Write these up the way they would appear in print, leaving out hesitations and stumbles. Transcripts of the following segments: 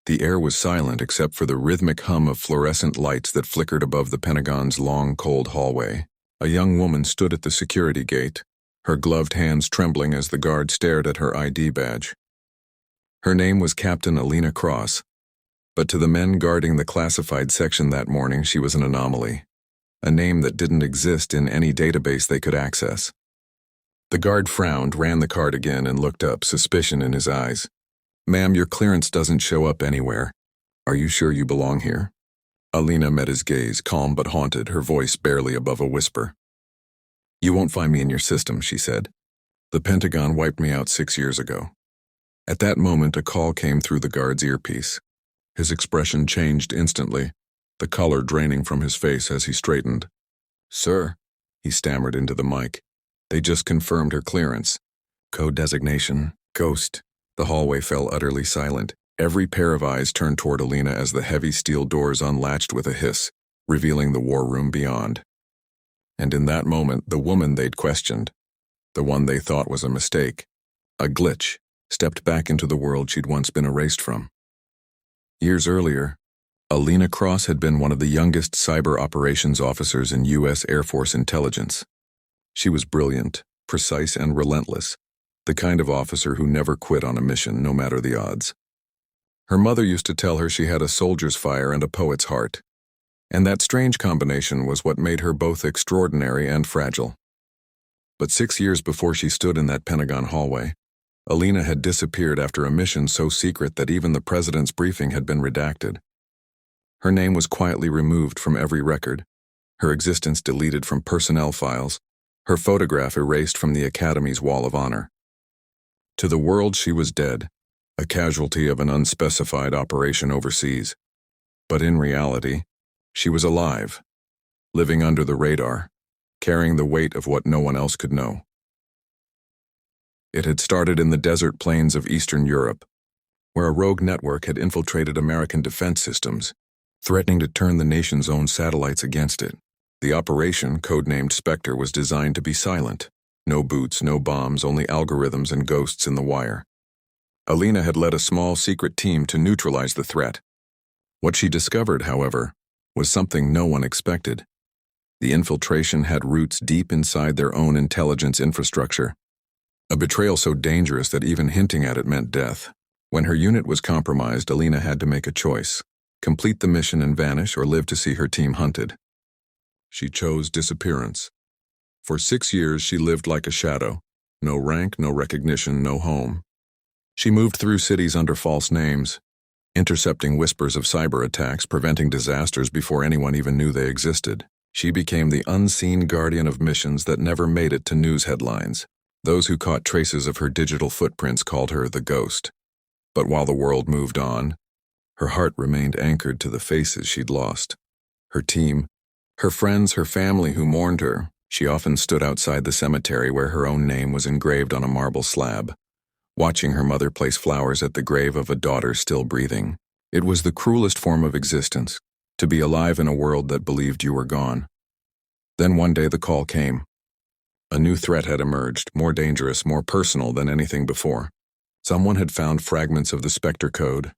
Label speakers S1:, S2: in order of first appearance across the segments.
S1: The air was silent except for the rhythmic hum of fluorescent lights that flickered above the Pentagon's long, cold hallway. A young woman stood at the security gate, her gloved hands trembling as the guard stared at her ID badge. Her name was Captain Alina Cross, but to the men guarding the classified section that morning, she was an anomaly, a name that didn't exist in any database they could access. The guard frowned, ran the card again, and looked up, suspicion in his eyes. "Ma'am, your clearance doesn't show up anywhere. Are you sure you belong here?" Alina met his gaze, calm but haunted, her voice barely above a whisper. "You won't find me in your system," she said. "The Pentagon wiped me out 6 years ago." At that moment, a call came through the guard's earpiece. His expression changed instantly, the color draining from his face as he straightened. "Sir," he stammered into the mic, "they just confirmed her clearance. Code designation, Ghost." The hallway fell utterly silent. Every pair of eyes turned toward Alina as the heavy steel doors unlatched with a hiss, revealing the war room beyond. And in that moment, the woman they'd questioned, the one they thought was a mistake, a glitch, stepped back into the world she'd once been erased from. Years earlier, Alina Cross had been one of the youngest cyber operations officers in U.S. Air Force intelligence. She was brilliant, precise, and relentless, the kind of officer who never quit on a mission, no matter the odds. Her mother used to tell her she had a soldier's fire and a poet's heart, and that strange combination was what made her both extraordinary and fragile. But 6 years before she stood in that Pentagon hallway, Alina had disappeared after a mission so secret that even the president's briefing had been redacted. Her name was quietly removed from every record, her existence deleted from personnel files, her photograph erased from the Academy's Wall of Honor. To the world, she was dead, a casualty of an unspecified operation overseas. But in reality, she was alive, living under the radar, carrying the weight of what no one else could know. It had started in the desert plains of Eastern Europe, where a rogue network had infiltrated American defense systems, threatening to turn the nation's own satellites against it. The operation, codenamed Spectre, was designed to be silent. No boots, no bombs, only algorithms and ghosts in the wire. Alina had led a small secret team to neutralize the threat. What she discovered, however, was something no one expected. The infiltration had roots deep inside their own intelligence infrastructure. A betrayal so dangerous that even hinting at it meant death. When her unit was compromised, Alina had to make a choice: complete the mission and vanish, or live to see her team hunted. She chose disappearance. For 6 years, she lived like a shadow. No rank, no recognition, no home. She moved through cities under false names, intercepting whispers of cyber attacks, preventing disasters before anyone even knew they existed. She became the unseen guardian of missions that never made it to news headlines. Those who caught traces of her digital footprints called her the Ghost. But while the world moved on, her heart remained anchored to the faces she'd lost. Her team, her friends, her family who mourned her. She often stood outside the cemetery where her own name was engraved on a marble slab, watching her mother place flowers at the grave of a daughter still breathing. It was the cruelest form of existence, to be alive in a world that believed you were gone. Then one day the call came. A new threat had emerged, more dangerous, more personal than anything before. Someone had found fragments of the Spectre code,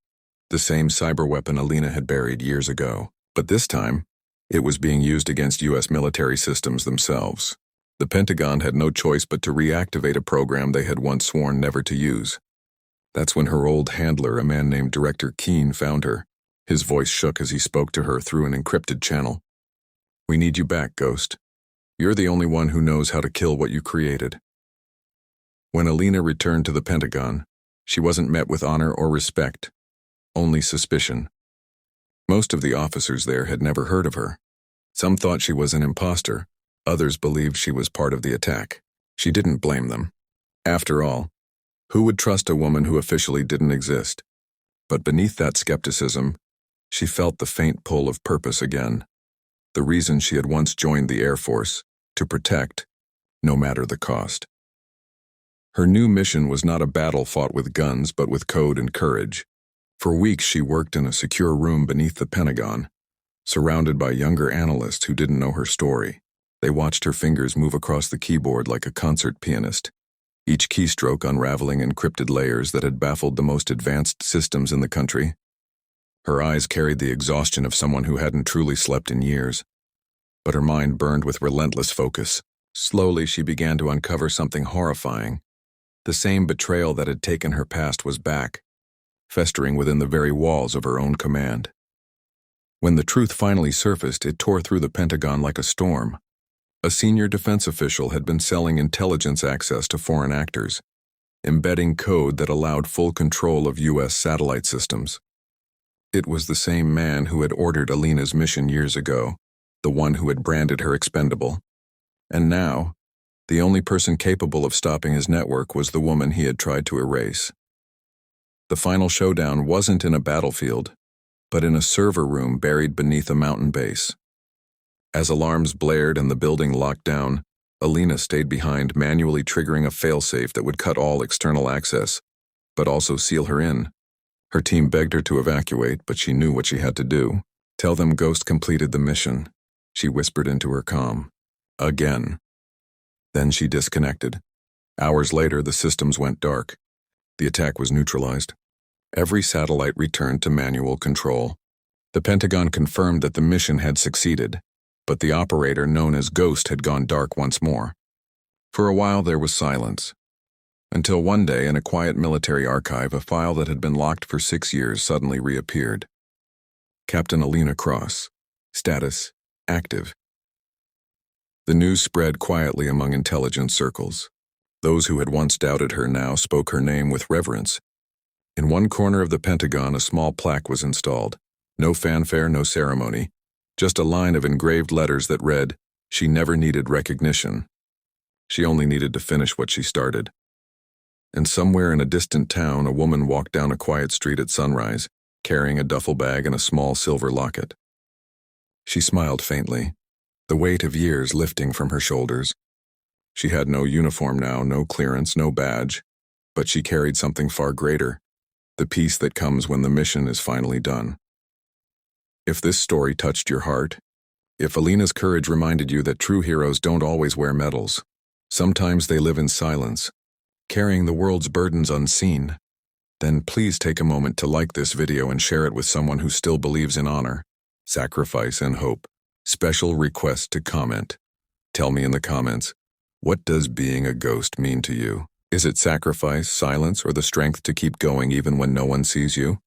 S1: the same cyber weapon Alina had buried years ago. But this time, it was being used against U.S. military systems themselves. The Pentagon had no choice but to reactivate a program they had once sworn never to use. That's when her old handler, a man named Director Keene, found her. His voice shook as he spoke to her through an encrypted channel. "We need you back, Ghost. You're the only one who knows how to kill what you created." When Alina returned to the Pentagon, she wasn't met with honor or respect, only suspicion. Most of the officers there had never heard of her. Some thought she was an imposter, others believed she was part of the attack. She didn't blame them. After all, who would trust a woman who officially didn't exist? But beneath that skepticism, she felt the faint pull of purpose again. The reason she had once joined the Air Force, to protect, no matter the cost. Her new mission was not a battle fought with guns, but with code and courage. For weeks she worked in a secure room beneath the Pentagon, surrounded by younger analysts who didn't know her story. They watched her fingers move across the keyboard like a concert pianist, each keystroke unraveling encrypted layers that had baffled the most advanced systems in the country. Her eyes carried the exhaustion of someone who hadn't truly slept in years, but her mind burned with relentless focus. Slowly, she began to uncover something horrifying. The same betrayal that had taken her past was back, festering within the very walls of her own command. When the truth finally surfaced, it tore through the Pentagon like a storm. A senior defense official had been selling intelligence access to foreign actors, embedding code that allowed full control of U.S. satellite systems. It was the same man who had ordered Alina's mission years ago, the one who had branded her expendable. And now, the only person capable of stopping his network was the woman he had tried to erase. The final showdown wasn't in a battlefield, but in a server room buried beneath a mountain base. As alarms blared and the building locked down, Alina stayed behind, manually triggering a failsafe that would cut all external access, but also seal her in. Her team begged her to evacuate, but she knew what she had to do. "Tell them Ghost completed the mission," she whispered into her comm. Again. Then she disconnected. Hours later, the systems went dark. The attack was neutralized. Every satellite returned to manual control. The Pentagon confirmed that the mission had succeeded, but the operator known as Ghost had gone dark once more. For a while there was silence, until one day in a quiet military archive, a file that had been locked for 6 years suddenly reappeared. Captain Alina Cross. Status: active. The news spread quietly among intelligence circles. Those who had once doubted her now spoke her name with reverence. In one corner of the Pentagon, a small plaque was installed. No fanfare, no ceremony, just a line of engraved letters that read, "She never needed recognition. She only needed to finish what she started." And somewhere in a distant town, a woman walked down a quiet street at sunrise, carrying a duffel bag and a small silver locket. She smiled faintly, the weight of years lifting from her shoulders. She had no uniform now, no clearance, no badge, but she carried something far greater, the peace that comes when the mission is finally done. If this story touched your heart, if Alina's courage reminded you that true heroes don't always wear medals, sometimes they live in silence, carrying the world's burdens unseen, then please take a moment to like this video and share it with someone who still believes in honor, sacrifice, and hope. Special request to comment. Tell me in the comments, what does being a ghost mean to you? Is it sacrifice, silence, or the strength to keep going even when no one sees you?